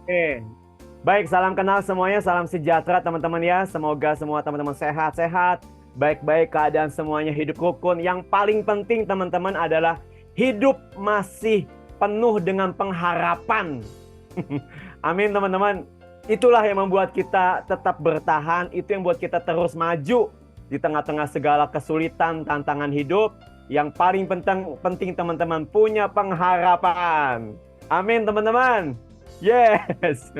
Oke. Baik, salam kenal semuanya, salam sejahtera teman-teman ya. Semoga semua teman-teman sehat-sehat, baik-baik keadaan semuanya, hidup rukun. Yang paling penting teman-teman adalah hidup masih penuh dengan pengharapan. Amin teman-teman. Itulah yang membuat kita tetap bertahan, itu yang membuat kita terus maju di tengah-tengah segala kesulitan, tantangan hidup. Yang paling penting teman-teman punya pengharapan. Amin teman-teman. Yes.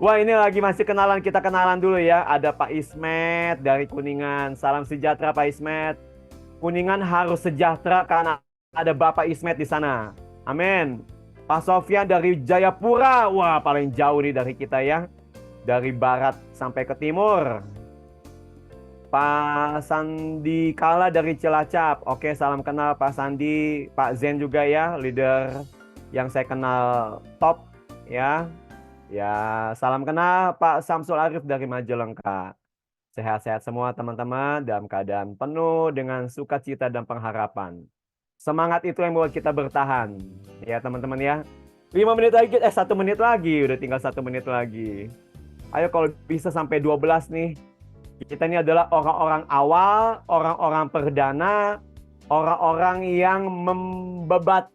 Wah, ini lagi masih kenalan, kita kenalan dulu ya. Ada Pak Ismet dari Kuningan. Salam sejahtera Pak Ismet. Kuningan harus sejahtera karena ada Bapak Ismet di sana. Amin. Pak Sofyan dari Jayapura. Wah, paling jauh nih dari kita ya. Dari barat sampai ke timur. Pak Sandi Kala dari Cilacap. Oke, salam kenal Pak Sandi. Pak Zen juga ya, leader yang saya kenal top ya. Ya, salam kenal Pak Samsul Arif dari Majalengka. Sehat-sehat semua teman-teman dalam keadaan penuh dengan sukacita dan pengharapan. Semangat itu yang membuat kita bertahan. Ya teman-teman ya. 5 menit lagi, 1 menit lagi. Udah tinggal 1 menit lagi. Ayo kalau bisa sampai 12 nih. Kita ini adalah orang-orang awal, orang-orang perdana, orang-orang yang membebat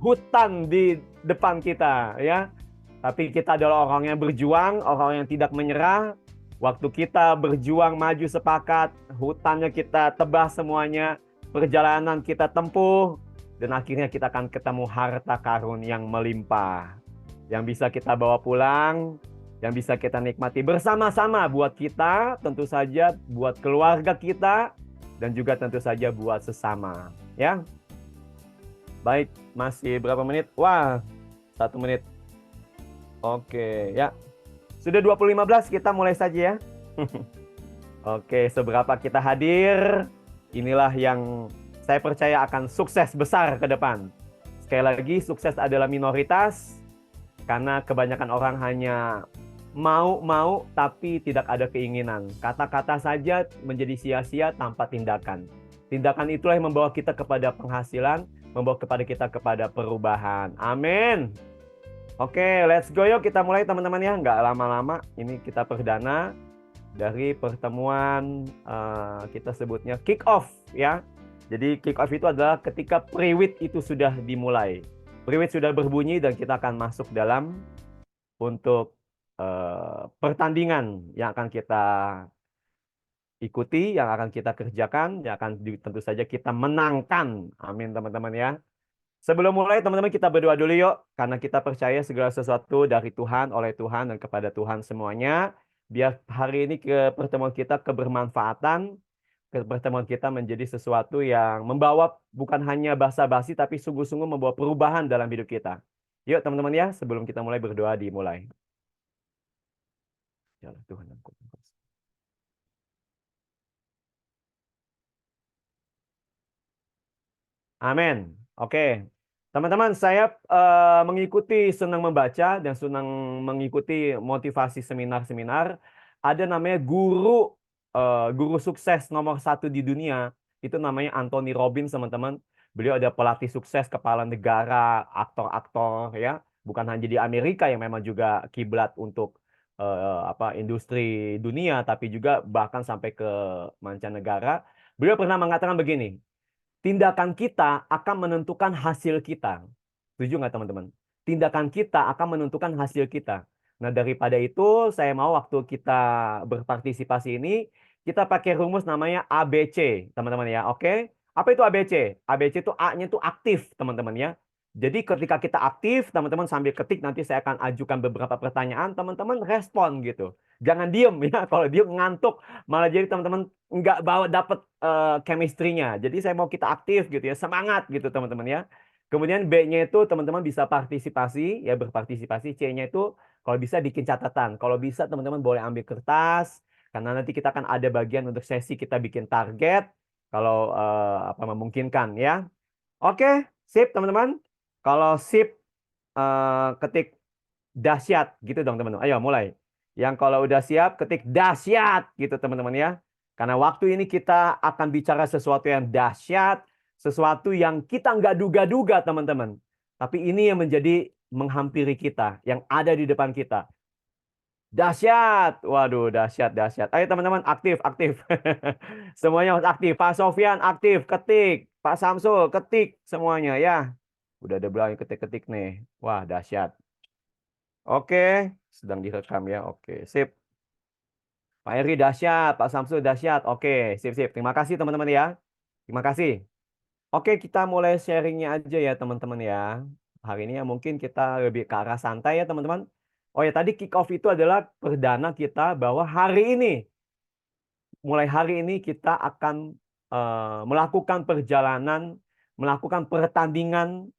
hutan di depan kita ya. Tapi kita adalah orang yang berjuang, orang yang tidak menyerah. Waktu kita berjuang maju sepakat, hutannya kita tebas semuanya, perjalanan kita tempuh, dan akhirnya kita akan ketemu harta karun yang melimpah. Yang bisa kita bawa pulang, yang bisa kita nikmati bersama-sama buat kita, tentu saja buat keluarga kita, dan juga tentu saja buat sesama. Ya, baik, masih berapa menit? Wah, 1 menit. Oke, ya. Sudah 20.15 kita mulai saja ya. Oke, seberapa kita hadir, inilah yang saya percaya akan sukses besar ke depan. Sekali lagi, sukses adalah minoritas karena kebanyakan orang hanya mau tapi tidak ada keinginan. Kata-kata saja menjadi sia-sia tanpa tindakan. Tindakan itulah yang membawa kita kepada penghasilan, membawa kepada kita kepada perubahan. Amin. Oke, let's go yuk kita mulai teman-teman ya. Nggak lama-lama, ini kita perdana dari pertemuan kita sebutnya kick off ya. Jadi kick off itu adalah ketika priwit itu sudah dimulai. Priwit sudah berbunyi dan kita akan masuk dalam untuk pertandingan yang akan kita ikuti, yang akan kita kerjakan, yang akan tentu saja kita menangkan. Amin teman-teman ya. Sebelum mulai teman-teman kita berdoa dulu yuk. Karena kita percaya segala sesuatu dari Tuhan, oleh Tuhan, dan kepada Tuhan semuanya. Biar hari ini ke pertemuan kita kebermanfaatan, ke pertemuan kita menjadi sesuatu yang membawa bukan hanya basa-basi, tapi sungguh-sungguh membawa perubahan dalam hidup kita. Yuk teman-teman ya, sebelum kita mulai berdoa dimulai. Ya Tuhan, amin. Oke. Teman-teman, saya mengikuti senang membaca dan senang mengikuti motivasi seminar-seminar. Ada namanya guru sukses nomor 1 di dunia. Itu namanya Anthony Robbins, teman-teman. Beliau ada pelatih sukses kepala negara, aktor-aktor ya. Bukan hanya di Amerika yang memang juga kiblat untuk industri dunia, tapi juga bahkan sampai ke mancanegara. Beliau pernah mengatakan begini, tindakan kita akan menentukan hasil kita. Setuju nggak teman-teman? Tindakan kita akan menentukan hasil kita. Nah, daripada itu, saya mau waktu kita berpartisipasi ini, kita pakai rumus namanya ABC, teman-teman ya. Oke? Apa itu ABC? ABC itu A-nya itu aktif, teman-teman ya. Jadi ketika kita aktif, teman-teman sambil ketik, nanti saya akan ajukan beberapa pertanyaan, teman-teman respon gitu. Jangan diem ya, kalau diem ngantuk, malah jadi teman-teman nggak bawa dapat chemistry-nya. Jadi saya mau kita aktif gitu ya, semangat gitu teman-teman ya. Kemudian B-nya itu teman-teman bisa partisipasi, ya berpartisipasi. C-nya itu kalau bisa bikin catatan. Kalau bisa teman-teman boleh ambil kertas, karena nanti kita akan ada bagian untuk sesi kita bikin target, kalau apa memungkinkan ya. Oke, sip teman-teman. Kalau sip, ketik dahsyat gitu dong teman-teman. Ayo mulai. Yang kalau udah siap ketik dahsyat gitu teman-teman ya. Karena waktu ini kita akan bicara sesuatu yang dahsyat, sesuatu yang kita nggak duga-duga teman-teman. Tapi ini yang menjadi menghampiri kita, yang ada di depan kita. Dahsyat. Waduh, dahsyat, dahsyat. Ayo teman-teman, aktif, aktif. Semuanya harus aktif. Pak Sofyan aktif, ketik. Pak Samsul ketik semuanya ya. Udah ada berani ketik-ketik nih. Wah, dahsyat. Oke, sedang direkam ya. Oke, sip. Pak Eri dahsyat, Pak Samsul dahsyat. Oke, sip, sip. Terima kasih teman-teman ya. Terima kasih. Oke, kita mulai sharingnya aja ya teman-teman ya. Hari ini ya mungkin kita lebih ke arah santai ya teman-teman. Oh ya, tadi kick off itu adalah perdana kita bahwa hari ini, mulai hari ini kita akan melakukan perjalanan, melakukan pertandingan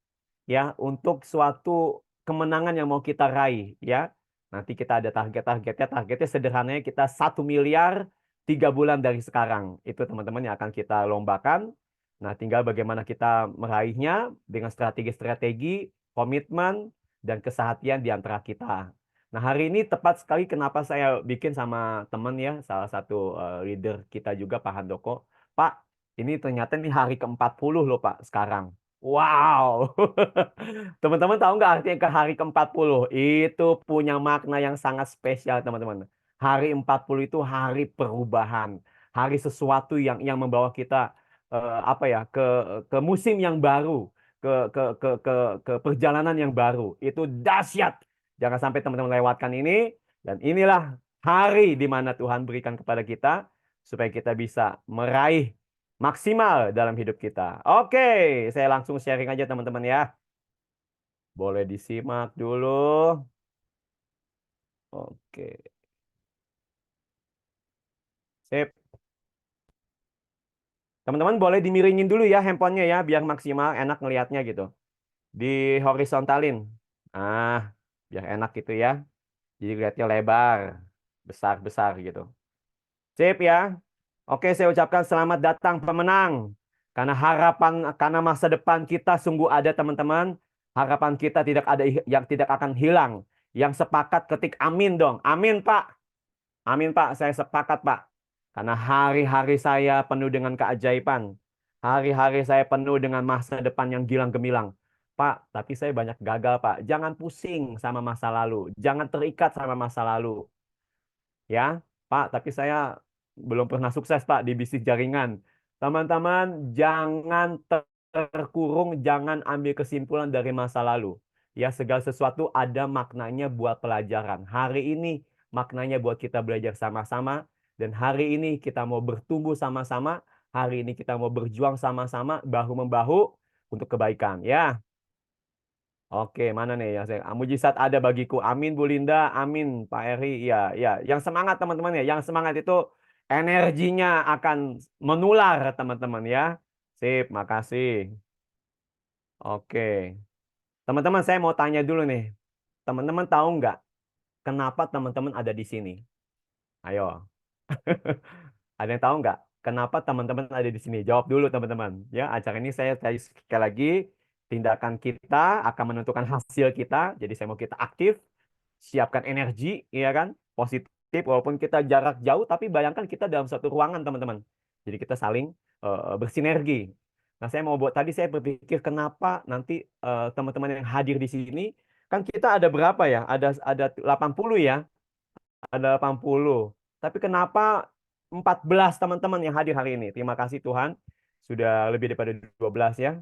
ya untuk suatu kemenangan yang mau kita raih ya. Nanti kita ada target-targetnya. Targetnya sederhananya kita 1 miliar 3 bulan dari sekarang. Itu teman-teman yang akan kita lombakan. Nah, tinggal bagaimana kita meraihnya dengan strategi-strategi, komitmen, dan kesehatian di antara kita. Nah, hari ini tepat sekali kenapa saya bikin sama teman ya, salah satu leader kita juga, Pak Handoko. Pak, ini ternyata ini hari ke-40 loh Pak sekarang. Wow. Teman-teman tahu nggak artinya ke hari ke-40? Itu punya makna yang sangat spesial, teman-teman. Hari 40 itu hari perubahan, hari sesuatu yang membawa kita apa ya ke musim yang baru, ke perjalanan yang baru. Itu dahsyat. Jangan sampai teman-teman lewatkan ini dan inilah hari di mana Tuhan berikan kepada kita supaya kita bisa meraih maksimal dalam hidup kita. Oke, saya langsung sharing aja teman-teman ya. Boleh disimak dulu. Oke, sip. Teman-teman boleh dimiringin dulu ya handphonenya ya, biar maksimal enak ngelihatnya gitu. Di horizontalin. Ah, biar enak gitu ya. Jadi lihatnya lebar, besar-besar gitu. Sip ya. Oke, saya ucapkan selamat datang pemenang. Karena harapan, karena masa depan kita sungguh ada teman-teman. Harapan kita tidak ada yang tidak akan hilang. Yang sepakat ketik amin dong. Amin Pak. Amin Pak, saya sepakat Pak. Karena hari-hari saya penuh dengan keajaiban. Hari-hari saya penuh dengan masa depan yang gilang gemilang. Pak, tapi saya banyak gagal Pak. Jangan pusing sama masa lalu. Jangan terikat sama masa lalu. Ya, Pak, tapi saya belum pernah sukses, Pak, di bisnis jaringan. Teman-teman, jangan terkurung, jangan ambil kesimpulan dari masa lalu. Ya, segala sesuatu ada maknanya buat pelajaran. Hari ini maknanya buat kita belajar sama-sama, dan hari ini kita mau bertumbuh sama-sama, hari ini kita mau berjuang sama-sama, bahu-membahu untuk kebaikan. Ya. Oke, mana nih yang saya mujizat ada bagiku. Amin Bu Linda, amin Pak Eri. Ya, ya. Yang semangat teman-teman ya. Yang semangat itu energinya akan menular teman-teman ya. Sip, makasih. Oke. Teman-teman saya mau tanya dulu nih. Teman-teman tahu nggak kenapa teman-teman ada di sini? Ayo. Ada yang tahu nggak kenapa teman-teman ada di sini? Jawab dulu teman-teman. Ya, acara ini saya tadi sekali lagi tindakan kita akan menentukan hasil kita. Jadi saya mau kita aktif, siapkan energi, ya kan? Positif walaupun kita jarak jauh tapi bayangkan kita dalam satu ruangan teman-teman. Jadi kita saling bersinergi. Nah, saya mau buat tadi saya berpikir kenapa nanti teman-teman yang hadir di sini kan kita ada berapa ya? Ada 80 ya. Ada 80. Tapi kenapa 14 teman-teman yang hadir hari ini? Terima kasih Tuhan. Sudah lebih daripada 12 ya.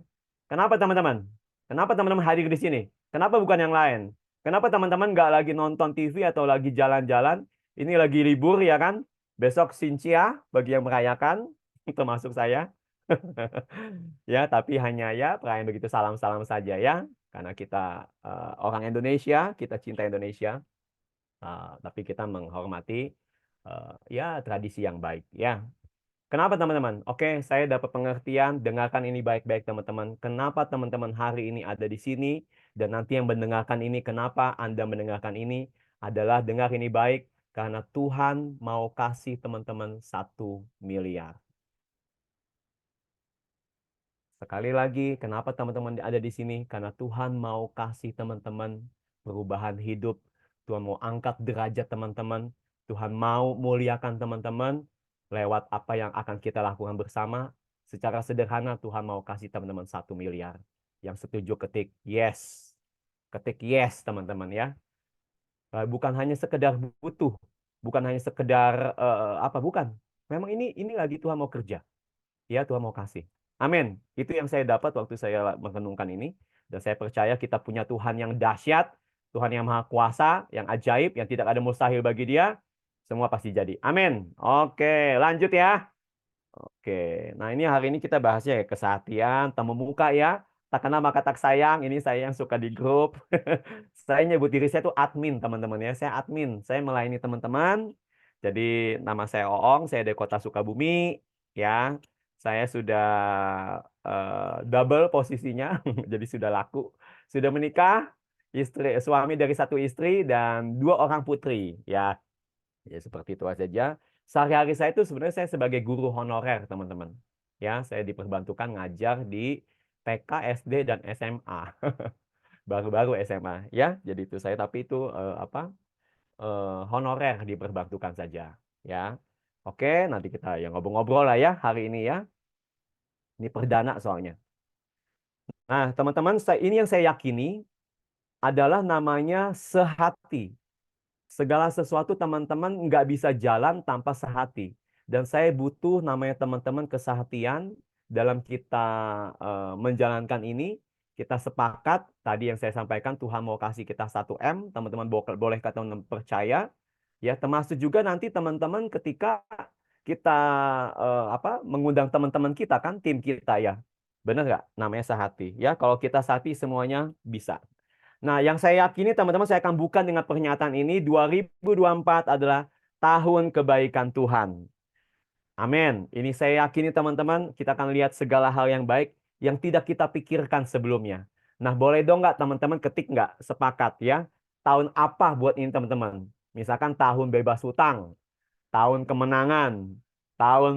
Kenapa teman-teman? Kenapa teman-teman hadir di sini? Kenapa bukan yang lain? Kenapa teman-teman nggak lagi nonton TV atau lagi jalan-jalan? Ini lagi libur ya kan? Besok Sincia bagi yang merayakan, termasuk saya. Ya, tapi hanya ya perayaan begitu salam-salam saja ya. Karena kita orang Indonesia, kita cinta Indonesia. Tapi kita menghormati ya tradisi yang baik ya. Kenapa teman-teman? Oke, saya dapat pengertian. Dengarkan ini baik-baik teman-teman. Kenapa teman-teman hari ini ada di sini dan nanti yang mendengarkan ini, kenapa Anda mendengarkan ini adalah dengar ini baik karena Tuhan mau kasih teman-teman 1 miliar. Sekali lagi, kenapa teman-teman ada di sini? Karena Tuhan mau kasih teman-teman perubahan hidup. Tuhan mau angkat derajat teman-teman. Tuhan mau muliakan teman-teman lewat apa yang akan kita lakukan bersama. Secara sederhana, Tuhan mau kasih teman-teman 1 miliar. Yang setuju ketik yes. Ketik yes, teman-teman ya. Bukan hanya sekedar butuh, bukan hanya sekedar apa, bukan. Memang ini lagi Tuhan mau kerja. Ya, Tuhan mau kasih. Amin. Itu yang saya dapat waktu saya merenungkan ini. Dan saya percaya kita punya Tuhan yang dahsyat, Tuhan yang maha kuasa, yang ajaib, yang tidak ada mustahil bagi dia. Semua pasti jadi. Amin. Oke, lanjut ya. Oke, nah ini hari ini kita bahasnya ya kesehatian, temu muka ya. Tak kenal maka tak sayang. Ini saya yang suka di grup. Saya nyebut diri saya tuh admin, teman-teman ya. Saya admin. Saya melayani teman-teman. Jadi nama saya Oong. Saya dari Kota Sukabumi. Ya, saya sudah double posisinya. Jadi sudah laku. Sudah menikah. Suami dari satu istri dan dua orang putri. Ya, ya seperti itu saja. Sehari-hari saya itu sebenarnya saya sebagai guru honorer, teman-teman. Ya, saya diperbantukan ngajar di TK, SD, dan SMA. Baru-baru SMA, ya. Jadi itu saya, tapi itu apa? Honorer diperbantukan saja, ya. Oke, nanti kita yang ngobrol-ngobrol lah ya hari ini ya. Ini perdana soalnya. Nah, teman-teman, ini yang saya yakini adalah namanya sehati. Segala sesuatu teman-teman nggak bisa jalan tanpa sehati. Dan saya butuh namanya teman-teman kesehatian dalam kita menjalankan ini. Kita sepakat, tadi yang saya sampaikan, Tuhan mau kasih kita 1M, teman-teman boleh kata percaya. Ya, termasuk juga nanti teman-teman ketika kita apa mengundang teman-teman kita kan, tim kita ya. Benar nggak? Namanya sehati. Ya, kalau kita sehati semuanya bisa. Nah, yang saya yakini teman-teman saya akan buka dengan pernyataan ini 2024 adalah tahun kebaikan Tuhan. Amin. Ini saya yakini teman-teman kita akan lihat segala hal yang baik yang tidak kita pikirkan sebelumnya. Nah, boleh dong nggak teman-teman ketik nggak sepakat ya? Tahun apa buat ini teman-teman? Misalkan tahun bebas hutang, tahun kemenangan, tahun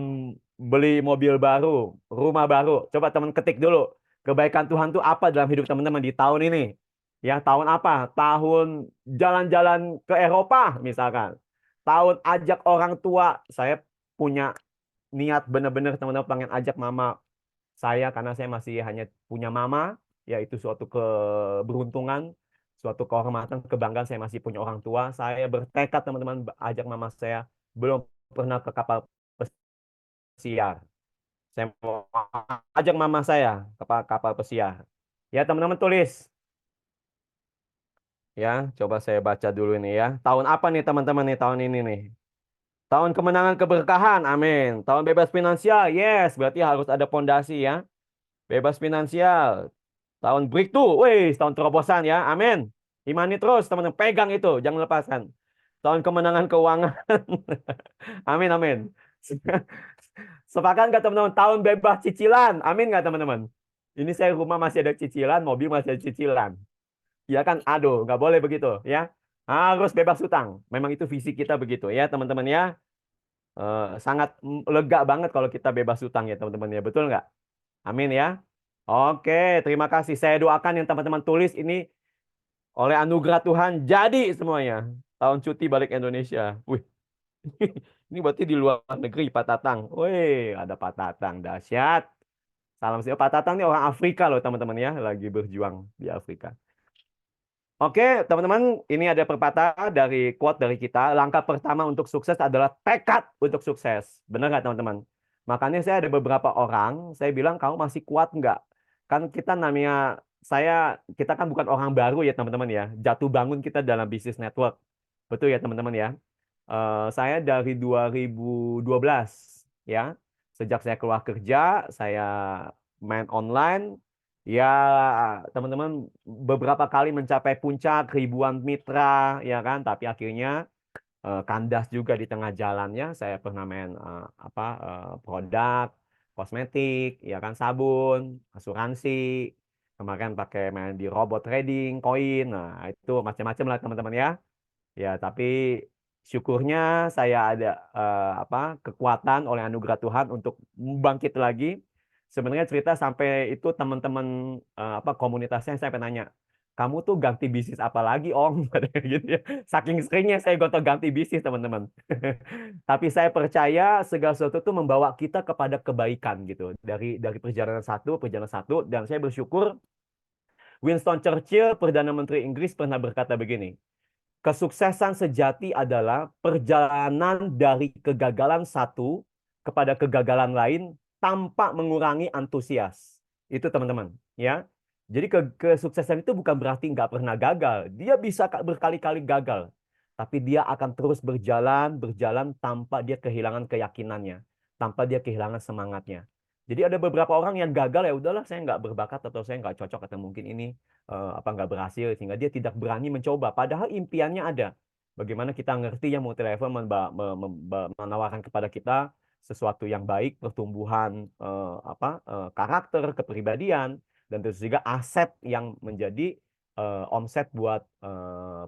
beli mobil baru, rumah baru. Coba teman ketik dulu. Kebaikan Tuhan itu apa dalam hidup teman-teman di tahun ini? Ya, tahun apa? Tahun jalan-jalan ke Eropa misalkan. Tahun ajak orang tua. Saya punya niat benar-benar teman-teman pengen ajak mama saya karena saya masih hanya punya mama, yaitu suatu keberuntungan, suatu kehormatan, kebanggaan saya masih punya orang tua. Saya bertekad teman-teman ajak mama saya belum pernah ke kapal pesiar. Saya mau ajak mama saya ke kapal pesiar. Ya, teman-teman tulis. Ya, coba saya baca dulu ini ya. Tahun apa nih teman-teman nih tahun ini nih? Tahun kemenangan keberkahan, amin. Tahun bebas finansial, yes. Berarti harus ada pondasi ya. Bebas finansial. Tahun breakthrough, wih, tahun terobosan ya, amin. Imani terus, teman-teman. Pegang itu, jangan lepaskan. Tahun kemenangan keuangan. Amin, amin. Sepakat nggak teman-teman? Tahun bebas cicilan, amin nggak teman-teman? Ini saya rumah masih ada cicilan, mobil masih ada cicilan. Ya kan, aduh, nggak boleh begitu ya. Harus bebas hutang. Memang itu visi kita begitu ya, teman-teman ya. Sangat lega banget kalau kita bebas hutang ya, teman-teman ya. Betul nggak? Amin ya. Oke, terima kasih. Saya doakan yang teman-teman tulis ini oleh anugerah Tuhan jadi semuanya. Tahun cuti balik Indonesia. Wih, ini berarti di luar negeri Pak Tatang. Wih, ada Pak Tatang dahsyat. Salam sih. Pak Tatang ini orang Afrika loh teman-teman ya, lagi berjuang di Afrika. Oke, teman-teman, ini ada pepatah dari quote dari kita. Langkah pertama untuk sukses adalah tekad untuk sukses. Benar nggak, teman-teman? Makanya saya ada beberapa orang, saya bilang, kamu masih kuat nggak? Kan kita namanya, kita kan bukan orang baru ya, teman-teman ya. Jatuh bangun kita dalam bisnis network. Betul ya, teman-teman ya. Saya dari 2012, ya. Sejak saya keluar kerja, saya main online. Ya, teman-teman beberapa kali mencapai puncak ribuan mitra, ya kan? Tapi akhirnya kandas juga di tengah jalannya. Saya pernah main apa produk kosmetik, ya kan, sabun, asuransi. Kemarin pakai main di robot trading, koin. Nah, itu macam-macam lah teman-teman ya. Ya, tapi syukurnya saya ada apa kekuatan oleh anugerah Tuhan untuk bangkit lagi. Sebenarnya cerita sampai itu teman-teman apa komunitasnya saya nanya, kamu tuh ganti bisnis apa lagi, Om? Katanya gitu ya. Saking seringnya saya gontok ganti bisnis, teman-teman. Tapi saya percaya segala sesuatu itu membawa kita kepada kebaikan gitu. Dari perjalanan satu, dan saya bersyukur Winston Churchill, Perdana Menteri Inggris, pernah berkata begini, kesuksesan sejati adalah perjalanan dari kegagalan satu kepada kegagalan lain tanpa mengurangi antusias. Itu teman-teman, ya. Jadi kesuksesan itu bukan berarti nggak pernah gagal. Dia bisa berkali-kali gagal. Tapi dia akan terus berjalan tanpa dia kehilangan keyakinannya. Tanpa dia kehilangan semangatnya. Jadi ada beberapa orang yang gagal, ya udahlah saya nggak berbakat atau saya nggak cocok atau mungkin ini nggak berhasil sehingga dia tidak berani mencoba. Padahal impiannya ada. Bagaimana kita ngerti yang multi level menawarkan kepada kita sesuatu yang baik, pertumbuhan karakter, kepribadian, dan tentu juga aset yang menjadi omset buat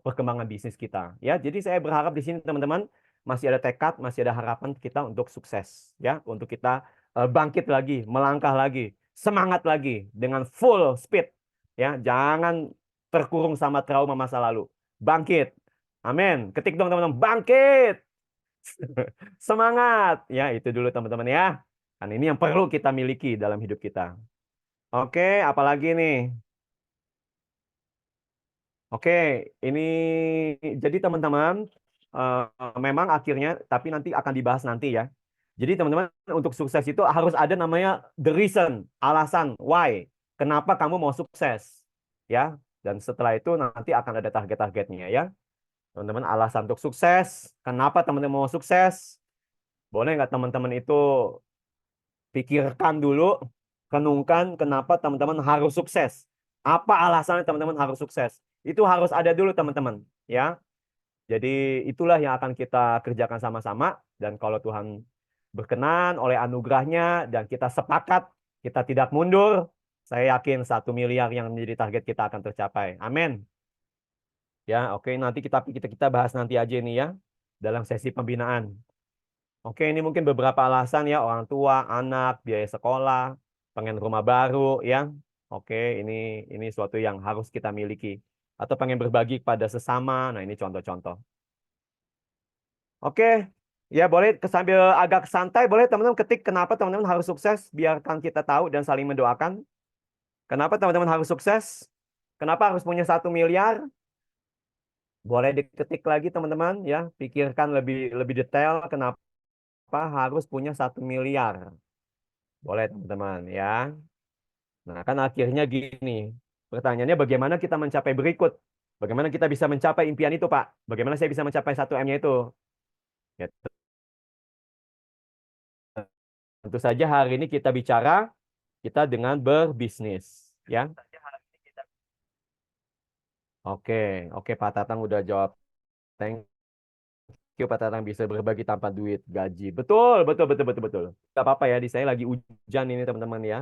perkembangan bisnis kita. Ya, jadi saya berharap di sini teman-teman masih ada tekad, masih ada harapan kita untuk sukses, ya, untuk kita bangkit lagi, melangkah lagi, semangat lagi dengan full speed, ya, jangan terkurung sama trauma masa lalu. Bangkit. Amin. Ketik dong teman-teman, bangkit. Semangat. Ya, itu dulu teman-teman ya. Kan ini yang perlu kita miliki dalam hidup kita. Oke, apalagi nih? Oke, ini jadi teman-teman memang akhirnya, tapi nanti akan dibahas nanti ya. Jadi teman-teman untuk sukses itu harus ada namanya the reason, alasan, why, kenapa kamu mau sukses, ya. Dan setelah itu nanti akan ada target-targetnya ya. Teman-teman alasan untuk sukses, kenapa teman-teman mau sukses, boleh nggak teman-teman itu pikirkan dulu, renungkan kenapa teman-teman harus sukses. Apa alasannya teman-teman harus sukses? Itu harus ada dulu teman-teman, ya. Jadi itulah yang akan kita kerjakan sama-sama, dan kalau Tuhan berkenan oleh anugerahnya dan kita sepakat, kita tidak mundur, saya yakin 1 miliar yang menjadi target kita akan tercapai. Amin. Ya, oke, nanti kita bahas nanti aja ini ya dalam sesi pembinaan. Oke, ini mungkin beberapa alasan ya, orang tua, anak, biaya sekolah, pengen rumah baru ya. Oke, ini suatu yang harus kita miliki. Atau pengen berbagi kepada sesama. Nah, ini contoh-contoh. Oke, ya boleh sambil agak santai, boleh teman-teman ketik kenapa teman-teman harus sukses, biarkan kita tahu dan saling mendoakan. Kenapa teman-teman harus sukses? Kenapa harus punya 1 miliar? Boleh diketik lagi teman-teman ya, pikirkan lebih lebih detail kenapa harus punya 1 miliar. Boleh teman-teman ya. Nah, kan akhirnya gini. Pertanyaannya bagaimana kita mencapai berikut? Bagaimana kita bisa mencapai impian itu, Pak? Bagaimana saya bisa mencapai 1M-nya itu? Ya, tentu saja hari ini kita bicara kita dengan berbisnis, ya. Oke, oke Pak Tatang udah jawab. Thank you Pak Tatang, bisa berbagi tanpa duit gaji. Betul, betul, betul, betul, betul. Gak apa-apa ya, di saya lagi hujan ini teman-teman ya.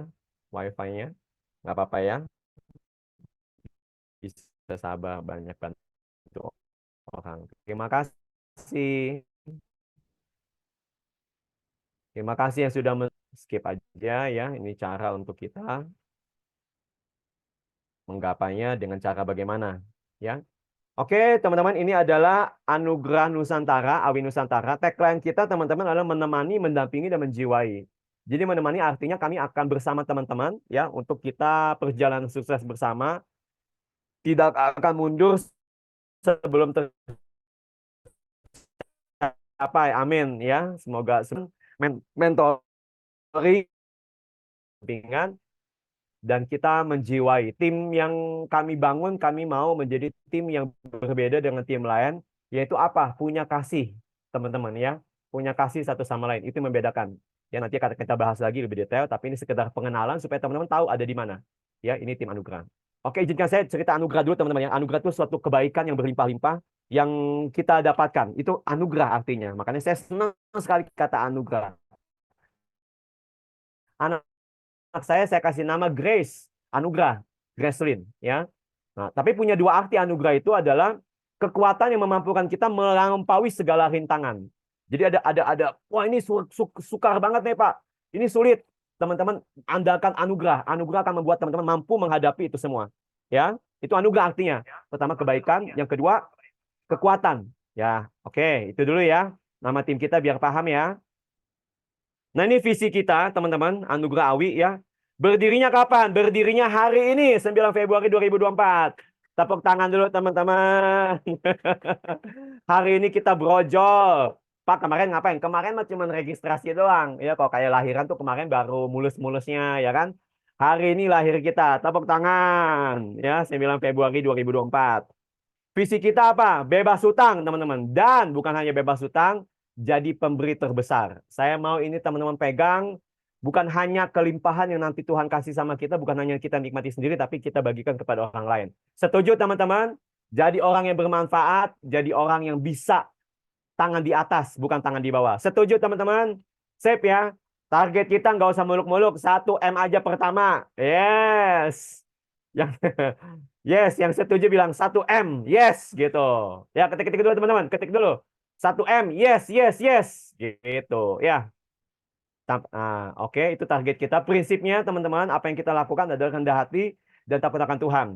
Wifi-nya. Gak apa-apa ya. Bisa sabar, banyak bantu orang. Terima kasih. Terima kasih yang sudah skip aja ya. Ini cara untuk kita menggapainya dengan cara bagaimana, ya. Oke, teman-teman, ini adalah Anugerah Nusantara, Awi Nusantara. Tagline kita, teman-teman, adalah menemani, mendampingi, dan menjiwai. Jadi menemani artinya kami akan bersama teman-teman ya untuk kita perjalanan sukses bersama, tidak akan mundur sebelum tercapai. Amin ya. Semoga mentori bimbingan dan kita menjiwai tim yang kami bangun. Kami mau menjadi tim yang berbeda dengan tim lain, yaitu apa? Punya kasih, teman-teman ya, punya kasih satu sama lain. Itu membedakan ya. Nanti akan kita bahas lagi lebih detail, tapi ini sekedar pengenalan supaya teman-teman tahu ada di mana ya. Ini tim Anugerah. Oke, izinkan saya cerita Anugerah dulu teman-teman ya. Anugerah itu suatu kebaikan yang berlimpah-limpah yang kita dapatkan. Itu anugerah artinya, makanya saya senang sekali kata anugerah. Anak saya kasih nama Grace, anugerah, Gracelyn, ya. Nah, tapi punya dua arti anugerah itu adalah kekuatan yang memampukan kita melampaui segala rintangan. Jadi wah ini sukar banget nih Pak, ini sulit. Teman-teman andalkan anugerah. Anugerah akan membuat teman-teman mampu menghadapi itu semua. Ya, itu anugerah artinya. Pertama kebaikan, yang kedua kekuatan. Ya, oke, itu dulu ya. Nama tim kita biar paham ya. Nah, ini visi kita, teman-teman, Anugerah Awi ya. Berdirinya kapan? Berdirinya hari ini, 9 Februari 2024. Tepuk tangan dulu teman-teman. Hari ini kita brojol. Pak, kemarin ngapain? Kemarin mah cuma registrasi doang. Ya, kok kayak lahiran tuh kemarin baru mulus-mulusnya, ya kan? Hari ini lahir kita. Tepuk tangan. Ya, 9 Februari 2024. Visi kita apa? Bebas hutang, teman-teman. Dan bukan hanya bebas hutang, jadi pemberi terbesar. Saya mau ini teman-teman pegang, bukan hanya kelimpahan yang nanti Tuhan kasih sama kita, bukan hanya kita nikmati sendiri, tapi kita bagikan kepada orang lain. Setuju, teman-teman? Jadi orang yang bermanfaat, jadi orang yang bisa tangan di atas, bukan tangan di bawah. Setuju, teman-teman? Sip ya. Target kita nggak usah muluk-muluk, 1M aja pertama. Yes. Yang yes, yang setuju bilang 1M. Yes, gitu. Ya, ketik-ketik dulu teman-teman, ketik dulu. 1M. Yes, yes, yes. Gitu, ya. Oke, itu target kita. Prinsipnya, teman-teman, apa yang kita lakukan adalah rendah hati dan takut akan Tuhan.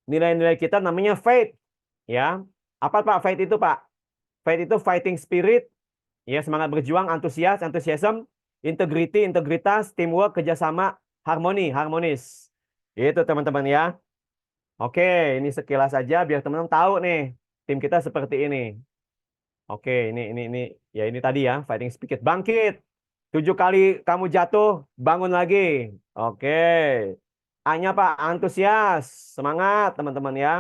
Nilai-nilai kita namanya faith, ya. Apa Pak faith itu, Pak? Faith itu fighting spirit, ya, semangat berjuang, antusias, enthusiasm, integrity, integritas, teamwork, kerjasama, harmoni, harmonis. Itu teman-teman ya. Oke, ini sekilas saja biar teman-teman tahu nih tim kita seperti ini. Oke, ini ya ini tadi ya, fighting spirit, bangkit. 7 kali kamu jatuh, bangun lagi. Oke. A-nya Pak, antusias, semangat teman-teman ya.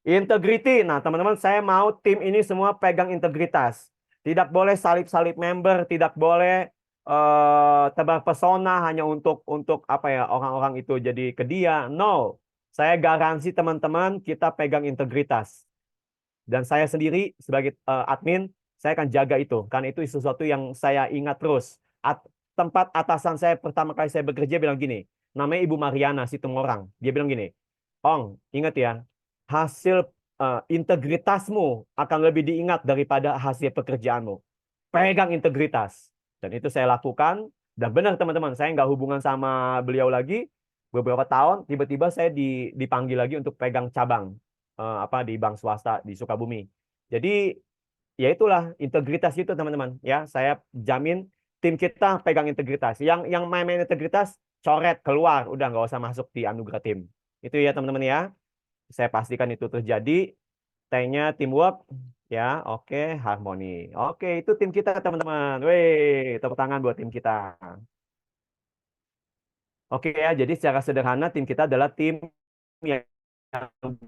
Integrity. Nah, teman-teman, saya mau tim ini semua pegang integritas. Tidak boleh salip-salip member, tidak boleh tebar pesona hanya untuk apa ya, orang-orang itu jadi ke dia. No. Saya garansi teman-teman kita pegang integritas. Dan saya sendiri sebagai admin, saya akan jaga itu. Karena itu sesuatu yang saya ingat terus. Tempat atasan saya pertama kali saya bekerja bilang gini, namanya Ibu Mariana Situmorang. Dia bilang gini, Ong, ingat ya, hasil integritasmu akan lebih diingat daripada hasil pekerjaanmu. Pegang integritas. Dan itu saya lakukan. Dan benar teman-teman, saya nggak hubungan sama beliau lagi. Beberapa tahun, tiba-tiba saya dipanggil lagi untuk pegang cabang di bank swasta di Sukabumi. Jadi ya itulah integritas itu teman-teman. Ya, saya jamin tim kita pegang integritas. Yang main-main integritas coret keluar, udah nggak usah masuk di anugerah tim. Itu ya teman-teman ya. Saya pastikan itu terjadi. T-nya teamwork, ya, oke, harmoni. Oke, itu tim kita teman-teman. Wih, tepuk tangan buat tim kita. Oke ya, jadi secara sederhana tim kita adalah tim yang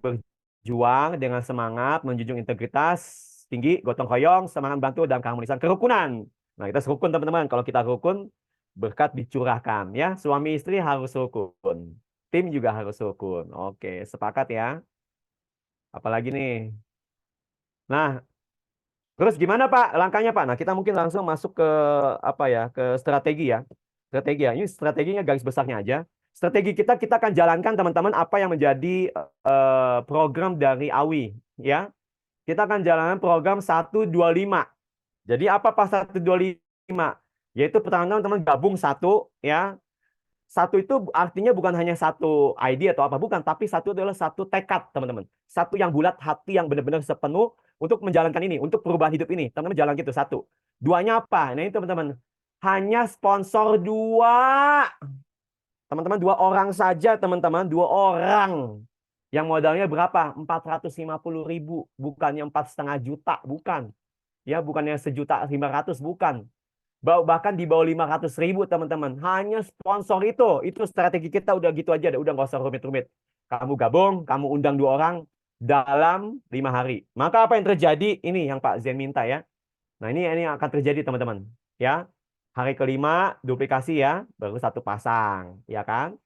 berjuang dengan semangat, menjunjung integritas tinggi, gotong royong, semangat bantu dan keharmonisan kerukunan. Nah, kita serukun teman-teman. Kalau kita rukun, berkat dicurahkan ya. Suami istri harus rukun. Tim juga harus rukun. Oke, sepakat ya. Apalagi nih. Nah, terus gimana Pak langkahnya Pak? Nah, kita mungkin langsung masuk ke apa ya, ke strategi ya. Strategi ya. Ini strateginya garis besarnya aja. Strategi kita akan jalankan teman-teman apa yang menjadi program dari AWI ya. Kita akan jalankan program 125. Jadi apa Pak 125? Yaitu pertama teman-teman gabung satu ya. Satu itu artinya bukan hanya satu ID atau apa, bukan, tapi satu adalah satu tekad, teman-teman. Satu yang bulat hati yang benar-benar sepenuh untuk menjalankan ini, untuk perubahan hidup ini. Teman-teman jalan gitu, satu. Duanya apa? Nah ini teman-teman, hanya sponsor dua. Teman-teman, 2 orang saja, teman-teman, 2 orang. Yang modalnya berapa? 450.000, bukannya 4,5 juta, bukan. Ya, bukannya 1.500.000, bukan. Bahkan di bawah 500.000 teman-teman. Hanya sponsor itu strategi kita udah gitu aja, udah nggak usah rumit-rumit. Kamu gabung, kamu undang 2 orang dalam 5 hari. Maka apa yang terjadi? Ini yang Pak Zen minta ya. Nah ini akan terjadi teman-teman. Ya, hari kelima duplikasi ya, baru 1 pasang, ya kan?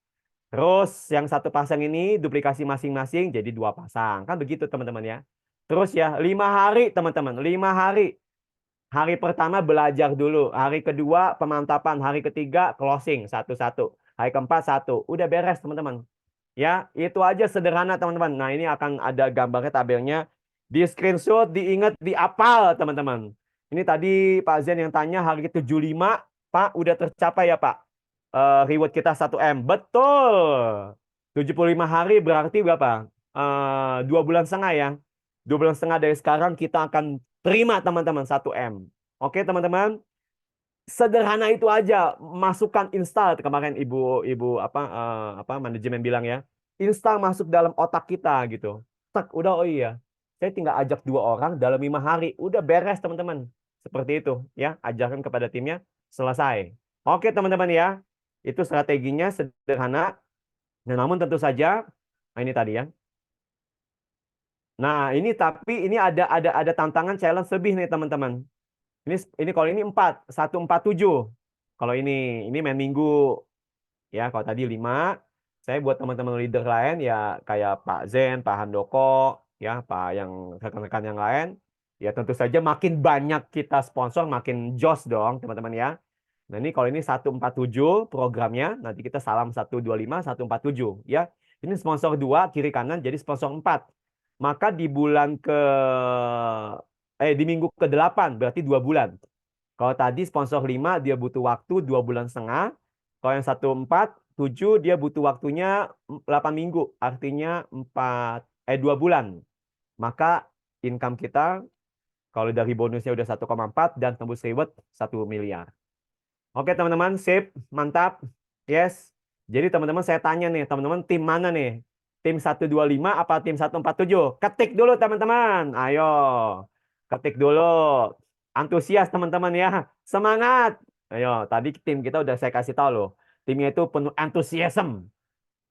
Terus yang 1 pasang ini duplikasi masing-masing jadi 2 pasang, kan begitu teman-teman ya. Terus ya 5 hari teman-teman, 5 hari. Hari pertama belajar dulu, hari kedua pemantapan, hari ketiga closing satu-satu, hari keempat satu, udah beres teman-teman. Ya, itu aja sederhana teman-teman. Nah ini akan ada gambarnya, tabelnya, di screenshot, diingat, diapal teman-teman. Ini tadi Pak Zen yang tanya hari ke-75, Pak udah tercapai ya Pak? Reward kita 1M, betul. 75 hari berarti berapa? 2 bulan setengah ya. 2 bulan setengah dari sekarang kita akan terima teman-teman 1M. Oke teman-teman. Sederhana itu aja, masukkan install kemarin ibu apa manajemen bilang ya, install masuk dalam otak kita gitu. Tak udah, oh iya, saya tinggal ajak 2 orang dalam 5 hari, udah beres teman-teman. Seperti itu ya, ajarkan kepada timnya, selesai. Oke teman-teman ya, itu strateginya sederhana. Nah, namun tentu saja, nah ini tadi ya. Nah ini tapi ini ada tantangan challenge lebih nih teman-teman. Ini kalau ini 147. Kalau ini main minggu ya. Kalau tadi 5, saya buat teman-teman leader lain ya kayak Pak Zen, Pak Handoko, ya Pak yang rekan-rekan yang lain. Ya tentu saja makin banyak kita sponsor makin jos dong teman-teman ya. Nah ini kalau ini 147 programnya, nanti kita salam 125, 147 ya. Ini sponsor 2 kiri kanan jadi sponsor 4. Maka di bulan di minggu ke-8 berarti 2 bulan. Kalau tadi sponsor 5 dia butuh waktu 2 bulan setengah. Kalau yang 147 dia butuh waktunya 8 minggu. Artinya 2 bulan. Maka income kita kalau dari bonusnya udah 1,4 dan tembus reward 1 miliar. Oke teman-teman, sip, mantap. Yes. Jadi teman-teman saya tanya nih, teman-teman tim mana nih? Tim 125 apa tim 147? Ketik dulu teman-teman. Ayo. Ketik dulu. Antusias teman-teman ya. Semangat. Ayo, tadi tim kita udah saya kasih tahu loh. Timnya itu penuh enthusiasm.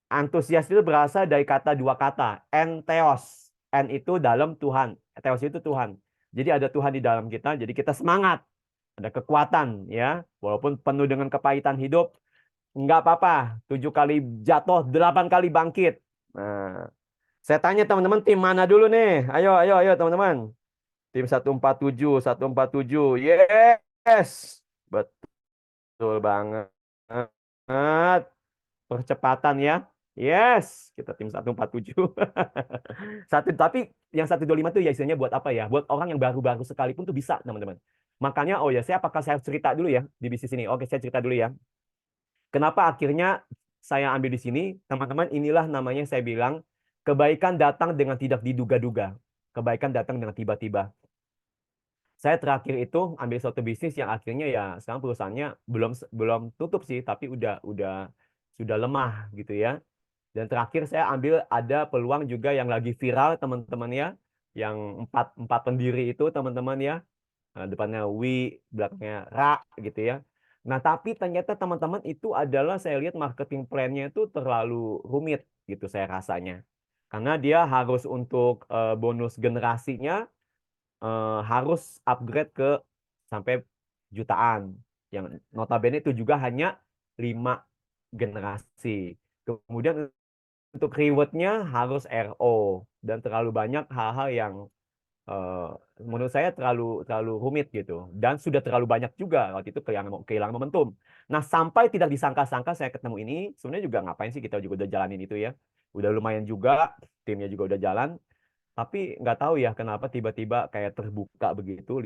Antusias itu berasal dari 2 kata. Entheos. En itu dalam Tuhan. Theos itu Tuhan. Jadi ada Tuhan di dalam kita, jadi kita semangat. Ada kekuatan ya. Walaupun penuh dengan kepahitan hidup, nggak apa-apa. 7 kali jatuh, 8 kali bangkit. Nah, saya tanya teman-teman tim mana dulu nih? Ayo, ayo, ayo teman-teman. Tim 147, 147. Yes. Betul banget. Percepatan ya. Yes, kita tim 147. Tapi yang 125 itu ya istilahnya buat apa ya? Buat orang yang baru-baru sekalipun tuh bisa, teman-teman. Makanya oh ya, apakah saya cerita dulu ya di bisnis ini? Oke, saya cerita dulu ya. Kenapa akhirnya saya ambil di sini? Teman-teman, inilah namanya saya bilang kebaikan datang dengan tidak diduga-duga. Kebaikan datang dengan tiba-tiba. Saya terakhir itu ambil suatu bisnis yang akhirnya ya sekarang perusahaannya belum belum tutup sih, tapi udah sudah lemah gitu ya. Dan terakhir saya ambil ada peluang juga yang lagi viral teman-teman ya, yang empat empat pendiri itu teman-teman ya. Nah, depannya Wi, belakangnya Ra gitu ya. Nah, tapi ternyata teman-teman itu adalah saya lihat marketing plan-nya itu terlalu rumit gitu saya rasanya. Karena dia harus untuk bonus generasinya harus upgrade ke sampai jutaan. Yang notabene itu juga hanya 5 generasi. Kemudian untuk rewardnya harus RO dan terlalu banyak hal-hal yang eh, menurut saya terlalu terlalu rumit gitu dan sudah terlalu banyak juga waktu itu kehilangan momentum. Nah sampai tidak disangka-sangka saya ketemu ini sebenarnya juga ngapain sih kita juga udah jalanin itu ya, udah lumayan juga timnya juga udah jalan tapi nggak tahu ya kenapa tiba-tiba kayak terbuka begitu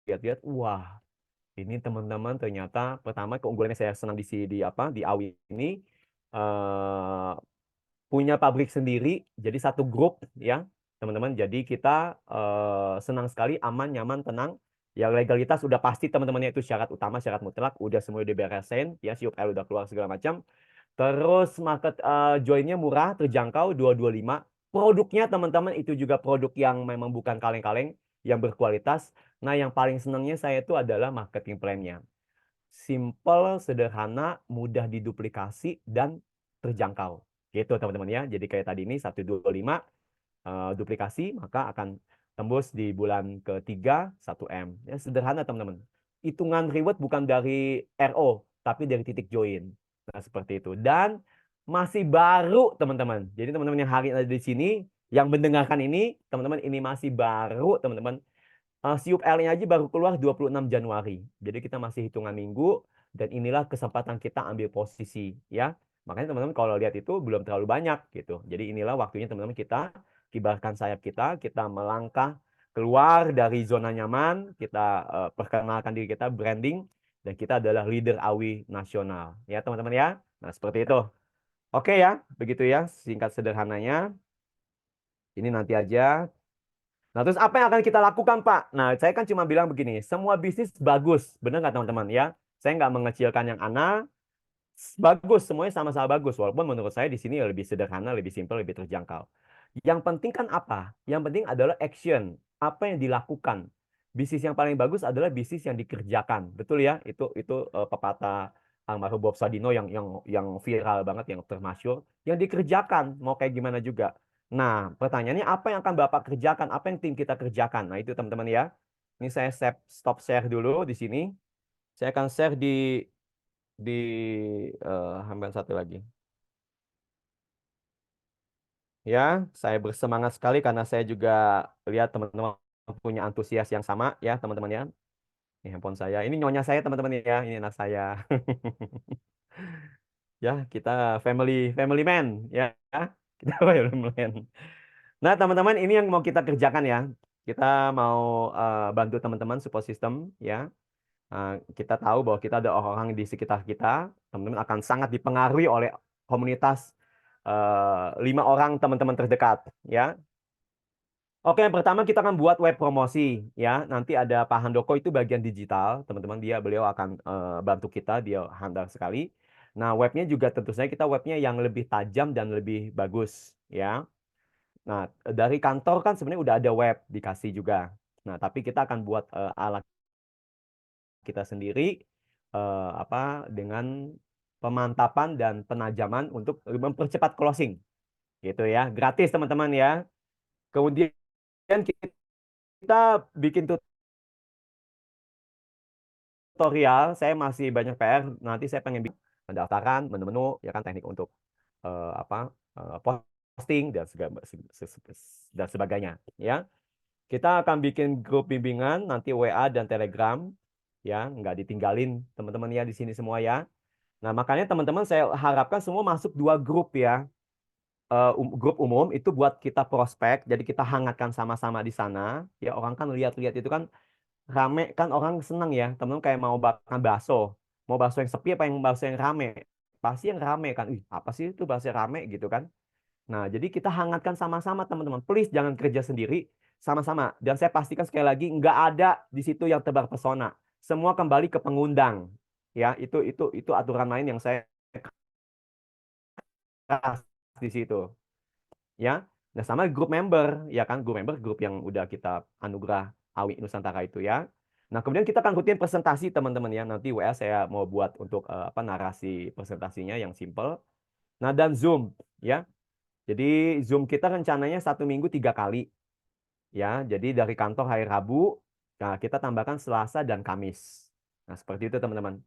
lihat-lihat wah ini teman-teman ternyata pertama keunggulannya saya senang di apa di Awi ini eh, punya pabrik sendiri, jadi satu grup ya teman-teman. Jadi kita senang sekali, aman, nyaman, tenang. Ya legalitas udah pasti teman-temannya itu syarat utama, syarat mutlak, udah semua udah beresin, ya SIUP-L udah keluar segala macam. Terus market joinnya murah, terjangkau 225. Produknya teman-teman itu juga produk yang memang bukan kaleng-kaleng, yang berkualitas. Nah yang paling senangnya saya itu adalah marketing plan-nya. Simple, sederhana, mudah diduplikasi, dan terjangkau. Gitu teman-teman ya. Jadi kayak tadi ini 125 duplikasi, maka akan tembus di bulan ketiga 1M. Ya, sederhana teman-teman. Hitungan reward bukan dari RO, tapi dari titik join. Nah, seperti itu. Dan masih baru teman-teman. Jadi teman-teman yang hari ini ada di sini, yang mendengarkan ini, teman-teman ini masih baru teman-teman. SIUP L-nya aja baru keluar 26 Januari. Jadi kita masih hitungan minggu dan inilah kesempatan kita ambil posisi ya. Makanya teman-teman kalau lihat itu belum terlalu banyak gitu. Jadi inilah waktunya teman-teman kita kibarkan sayap kita melangkah keluar dari zona nyaman, kita perkenalkan diri kita, branding dan kita adalah leader AWI nasional ya teman-teman ya. Nah, seperti itu. Oke ya, begitu ya singkat sederhananya. Ini nanti aja. Nah, terus apa yang akan kita lakukan, Pak? Nah, saya kan cuma bilang begini, semua bisnis bagus, benar nggak teman-teman ya? Saya nggak mengecilkan yang Ana, bagus, semuanya sama-sama bagus. Walaupun menurut saya di sini lebih sederhana, lebih simpel, lebih terjangkau. Yang penting kan apa? Yang penting adalah action. Apa yang dilakukan? Bisnis yang paling bagus adalah bisnis yang dikerjakan. Betul ya? Itu pepatah almarhum Bob Sadino yang viral banget, yang termasyur. Yang dikerjakan, mau kayak gimana juga. Nah, pertanyaannya apa yang akan Bapak kerjakan? Apa yang tim kita kerjakan? Nah, itu teman-teman ya. Ini saya stop share dulu di sini. Saya akan share di hampir satu lagi. Ya, saya bersemangat sekali karena saya juga lihat teman-teman punya antusias yang sama ya, teman-teman ya. Ini handphone saya. Ini nyonya saya, teman-teman ya. Ini anak saya. Ya, kita family family man ya. Kita family man. Nah, teman-teman, ini yang mau kita kerjakan ya. Kita mau bantu teman-teman support system ya. Kita tahu bahwa kita ada orang-orang di sekitar kita, teman-teman akan sangat dipengaruhi oleh komunitas 5 orang teman-teman terdekat ya. Oke, yang pertama kita akan buat web promosi ya. Nanti ada Pak Handoko, itu bagian digital, teman-teman. Beliau akan bantu kita, dia handal sekali. Nah, webnya juga tentu saja kita webnya yang lebih tajam dan lebih bagus ya. Nah, dari kantor kan sebenarnya udah ada web dikasih juga. Nah, tapi kita akan buat alat kita sendiri apa dengan pemantapan dan penajaman untuk mempercepat closing gitu ya. Gratis teman-teman ya. Kemudian kita bikin tutorial, saya masih banyak PR. Nanti saya pengen bikin pendaftaran, menu-menu, ya kan, teknik untuk apa posting dan sebagainya. Ya, kita akan bikin grup bimbingan nanti WA dan Telegram, ya, nggak ditinggalin teman-teman ya di sini semua ya. Nah, makanya teman-teman saya harapkan semua masuk 2 grup ya. Grup umum itu buat kita prospek, jadi kita hangatkan sama-sama di sana. Ya, orang kan lihat-lihat itu kan rame, kan orang seneng ya, teman-teman, kayak mau makan bakso. Mau bakso yang sepi apa yang bakso yang rame? Pasti yang rame kan. Ih, apa sih itu bakso yang rame gitu kan. Nah, jadi kita hangatkan sama-sama teman-teman. Please jangan kerja sendiri, sama-sama. Dan saya pastikan sekali lagi nggak ada di situ yang tebar pesona. Semua kembali ke pengundang. Ya, itu aturan lain yang saya keras di situ. Ya. Nah, sama grup member, ya kan, grup yang udah kita anugerah AWI Nusantara itu ya. Nah, kemudian kita akan rutin presentasi teman-teman ya. Nanti WA saya mau buat untuk apa narasi presentasinya yang simple. Nah, dan Zoom ya. Jadi Zoom kita rencananya 1 minggu 3 kali ya. Jadi dari kantor hari Rabu, nah kita tambahkan Selasa dan Kamis. Nah, seperti itu teman-teman.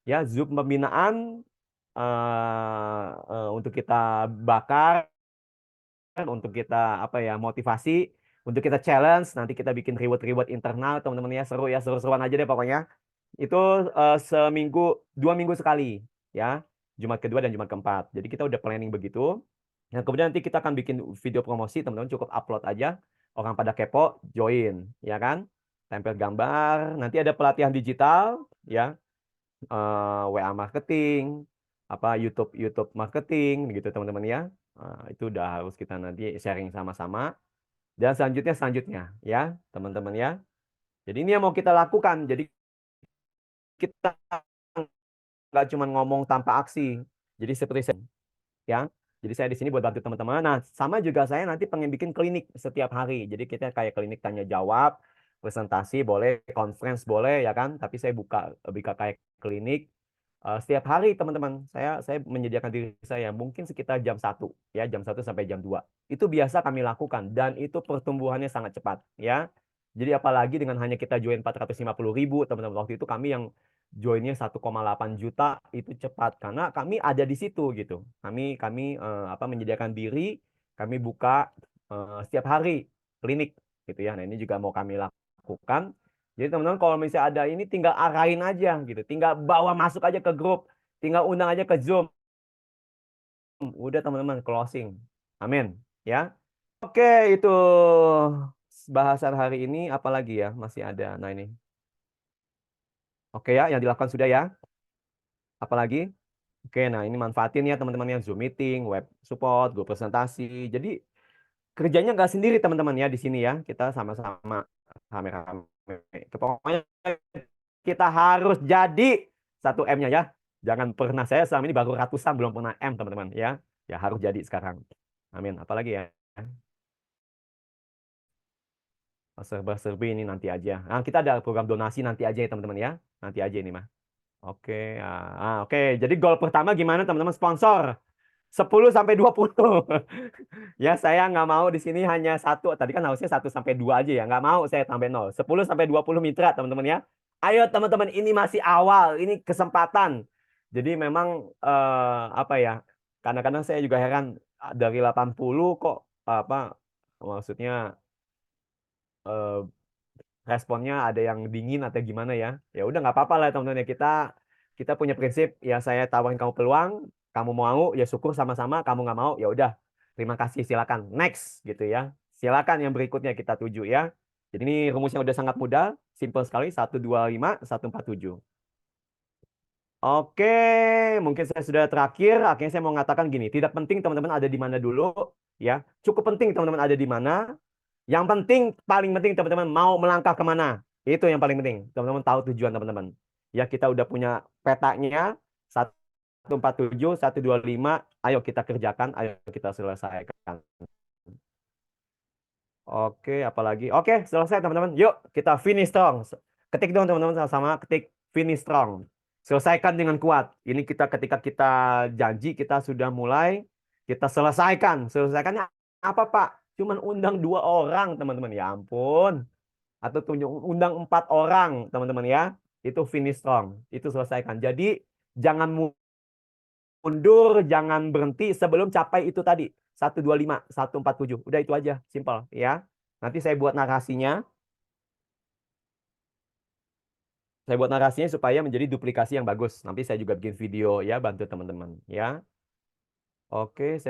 Ya, Zoom pembinaan untuk kita bakar, untuk kita apa ya, motivasi, untuk kita challenge, nanti kita bikin reward-reward internal teman-teman ya, seru ya, seru-seruan aja deh pokoknya. Itu seminggu 2 minggu sekali ya, Jumat kedua dan Jumat keempat. Jadi kita udah planning begitu. Nah, kemudian nanti kita akan bikin video promosi, teman-teman cukup upload aja, orang pada kepo join ya kan, tempel gambar, nanti ada pelatihan digital ya, WA marketing, apa YouTube YouTube marketing gitu teman-teman ya. Itu udah harus kita nanti sharing sama-sama. Dan selanjutnya ya teman-teman ya. Jadi ini yang mau kita lakukan. Jadi kita nggak cuma ngomong tanpa aksi. Jadi seperti saya ya. Jadi saya di sini buat bantu teman-teman. Nah, sama juga saya nanti pengen bikin klinik setiap hari. Jadi kita kayak klinik tanya jawab, presentasi boleh, conference boleh ya kan. Tapi saya buka kayak klinik setiap hari teman-teman. Saya menyediakan diri saya mungkin sekitar jam 1 ya, jam 1 sampai jam 2. Itu biasa kami lakukan dan itu pertumbuhannya sangat cepat ya. Jadi apalagi dengan hanya kita join 450.000 teman-teman, waktu itu kami yang joinnya 1,8 juta, itu cepat karena kami ada di situ gitu. Kami apa menyediakan diri, kami buka setiap hari klinik gitu ya. Nah, ini juga mau kami lakukan. Jadi teman-teman kalau misalnya ada ini tinggal arahin aja gitu. Tinggal bawa masuk aja ke grup, tinggal undang aja ke Zoom. Udah teman-teman closing. Amin ya. Oke, itu bahasan hari ini, apalagi ya masih ada. Nah, ini. Oke ya, yang dilakukan sudah ya. Apalagi? Oke, nah ini manfaatin ya teman-teman yang Zoom meeting, web support, Go presentasi. Jadi kerjanya nggak sendiri teman-teman ya di sini ya. Kita sama-sama rame-rame. Pokoknya kita harus jadi satu M-nya ya. Jangan pernah, saya selama ini baru ratusan belum pernah M teman-teman ya. Ya harus jadi sekarang. Amin. Apalagi ya? Serba-serbi ini nanti aja. Nah, kita ada program donasi nanti aja ya teman-teman ya. Nanti aja ini mah. Oke. Oke. Jadi goal pertama gimana teman-teman? Sponsor 10 sampai 20. Ya, saya nggak mau di sini hanya satu. Tadi kan harusnya 1 sampai 2 aja ya. Nggak mau saya tambah 0. 10 sampai 20 mitra teman-teman ya. Ayo teman-teman, ini masih awal. Ini kesempatan. Jadi memang apa ya? Kadang-kadang saya juga heran dari 80 kok apa maksudnya eh, responnya ada yang dingin atau gimana ya. Ya udah nggak apa-apa lah teman-teman ya. Kita punya prinsip ya, saya tawarin kamu peluang, kamu mau ya syukur sama-sama, kamu nggak mau ya udah terima kasih, silakan next gitu ya. Silakan yang berikutnya kita tuju ya. Jadi ini rumusnya udah sangat mudah, simple sekali, 125 147. Oke, mungkin saya sudah terakhir. Akhirnya saya mau mengatakan gini, tidak penting teman-teman ada di mana dulu ya. Cukup penting teman-teman ada di mana. Yang penting, paling penting teman-teman mau melangkah kemana. Itu yang paling penting. Teman-teman tahu tujuan teman-teman. Ya kita udah punya petanya. 147, 125. Ayo kita kerjakan. Ayo kita selesaikan. Oke, apalagi? Oke, selesai teman-teman. Yuk kita finish strong. Ketik dong teman-teman sama-sama. Ketik finish strong. Selesaikan dengan kuat. Ini kita ketika kita janji kita sudah mulai. Kita selesaikan. Selesaikannya apa Pak? Cuman undang 2 orang teman-teman. Ya ampun. Atau undang 4 orang teman-teman ya. Itu finish strong. Itu selesaikan. Jadi jangan mundur, jangan berhenti sebelum capai itu tadi. 125, 147. Udah itu aja, simpel ya. Nanti saya buat narasinya. Saya buat narasinya supaya menjadi duplikasi yang bagus. Nanti saya juga bikin video ya, bantu teman-teman ya. Oke,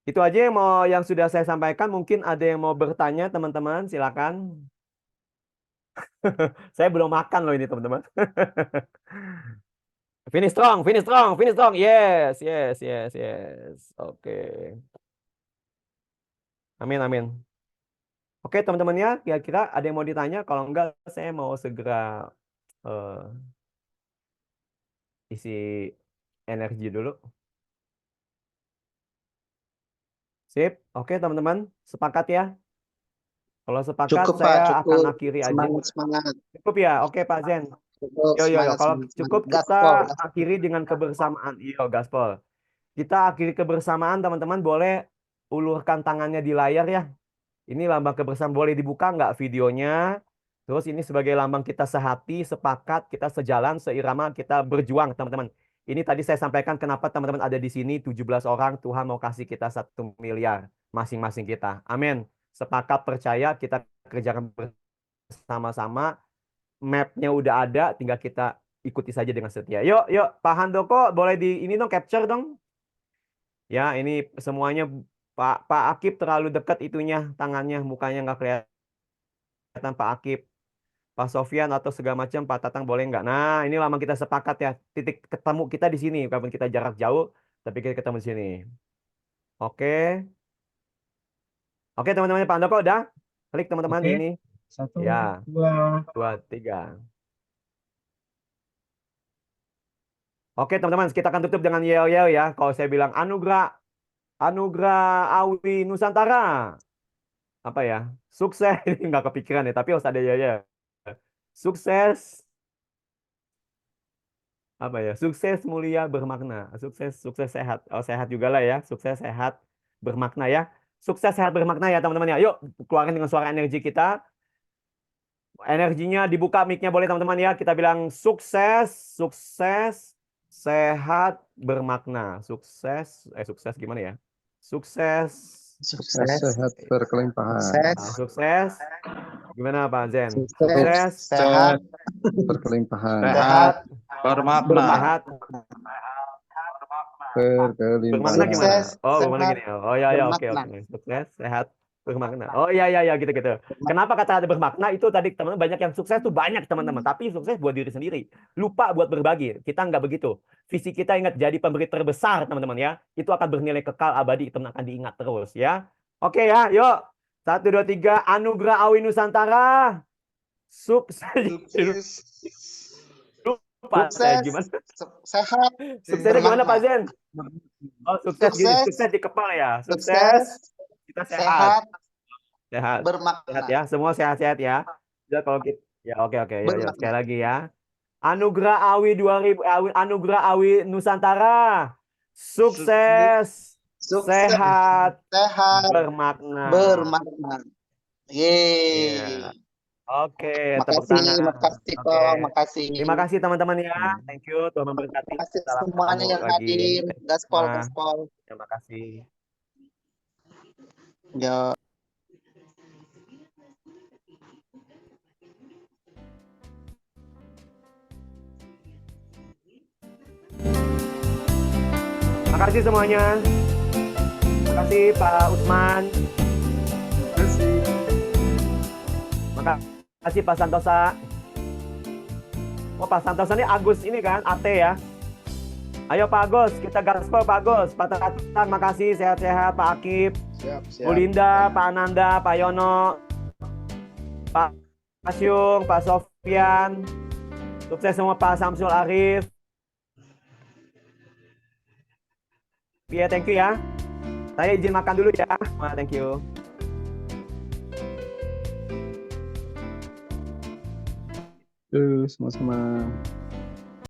itu aja yang sudah saya sampaikan. Mungkin ada yang mau bertanya, teman-teman, silakan. Saya belum makan loh ini, teman-teman. Finish strong, finish strong, finish strong. Yes, yes, yes, yes. Oke. Amin, amin. Oke, teman-teman ya, kira-kira ada yang mau ditanya? Kalau enggak, saya mau segera eh, isi energi dulu. Sip. Oke, teman-teman, sepakat ya? Kalau sepakat, Cukup Pak, saya akan cukup. akhiri aja. Semangat, semangat. Cukup ya? Oke, Pak Zen. Cukup, Yo, yo, yo. semangat, Kalau semangat, semangat. cukup, kita Gaspol, gaspol. akhiri dengan kebersamaan. Yo, gaspol. Kita akhiri kebersamaan, teman-teman. Boleh ulurkan tangannya di layar ya. Ini lambang kebersamaan, boleh dibuka nggak videonya? Terus ini sebagai lambang kita sehati, sepakat, kita sejalan, seirama, kita berjuang, teman-teman. Ini tadi saya sampaikan kenapa teman-teman ada di sini, 17 orang, Tuhan mau kasih kita 1 miliar masing-masing kita. Amin. Sepakat, percaya, kita kerjakan bersama-sama. Mapnya udah ada, tinggal kita ikuti saja dengan setia. Yuk, yuk, Pak Handoko, boleh di ini dong, capture dong. Ya, ini semuanya Pak Akib terlalu dekat itunya, tangannya, mukanya nggak kelihatan Pak Akib. Pak Sofyan atau segala macam, Pak Tatang boleh nggak? Nah, ini lama kita sepakat ya. Titik ketemu kita di sini, walaupun kita jarak jauh, tapi kita ketemu di sini. Oke, oke teman-teman, Pak Handoko udah? Klik teman-teman Oke, ini. satu, Ya, dua. 2, 3. Oke teman-teman, kita akan tutup dengan yel-yel ya. Kalau saya bilang anugerah, anugerah Awi Nusantara. Apa ya? Sukses, ini nggak kepikiran ya, tapi harus ada yel-yel. Sukses, apa ya? Sukses, mulia, bermakna. Sukses, sukses, sehat. Oh, sehat juga lah ya. Sukses, sehat, bermakna ya. Sukses, sehat, bermakna ya teman-teman ya. Yuk, keluarin dengan suara energi kita. Energinya dibuka mic-nya boleh teman-teman ya. Kita bilang sukses, sukses, sehat, bermakna. Sukses, sukses gimana ya? Sukses, Sukses, Sehat berkelimpahan. sukses, sukses. Gimana Pak Zen? sukses, Sukses, sehat, Berkelimpahan. sehat, Bermakna. sehat, bermakna gimana? sukses, Oh, bermakna sehat, gini. Oh ya ya, oke bermakna. oke. Sukses, sehat, bermakna. Oh ya ya ya, gitu gitu. Kenapa kata ada bermakna itu tadi teman-teman, banyak yang sukses tuh banyak teman-teman, tapi sukses buat diri sendiri. Lupa buat berbagi. Kita nggak begitu. Visi kita ingat jadi pemberi terbesar teman-teman ya. Itu akan bernilai kekal abadi, teman akan diingat terus ya. Oke ya, yuk. 1 2 3, Anugerah Awi Nusantara. Sukses. Sukses. Lupa saya Sukses. gimana. Sehat. Suksesnya gimana Pak Zen? Oh, sukses gini, Sukses. sukses di kepala ya. Sukses. Sukses. Kita sehat. Sehat. Sehat. Bermakna. Sehat ya. Semua sehat-sehat ya. Ya kalau kita ya oke. Yo, Bermakna. sekali lagi ya. Anugerah Awi 2000 Anugerah Awi Nusantara. Sukses. Sukses. Sehat. Sehat. Bermakna. Bermakna. Yeay. Iya. Oke, tepuk Makasih, tangan. makasih Oke. kok, makasih. Terima kasih teman-teman ya. Thank you. Tuhan memberkati. Terima kasih Salam semuanya ketemu yang lagi. hadir. Gaspol, gaspol. Terima kasih. Ya. Terima kasih semuanya. Terima kasih Pak Usman. Terima kasih. Terima kasih Pak Santosa. Oh, Pak Santosa ini Agus ini kan, AT ya. Ayo Pak Agus, kita gaspol Pak Agus. Pak Tatan, makasih. Sehat-sehat Pak Akib. Siap, siap. Bu Linda, Pak Ananda, Pak Yono, Pak Asyung, Pak Sofyan. Sukses semua Pak Samsul Arif. Iya, thank you ya. Saya izin makan dulu ya. Wah, thank you. Sama-sama.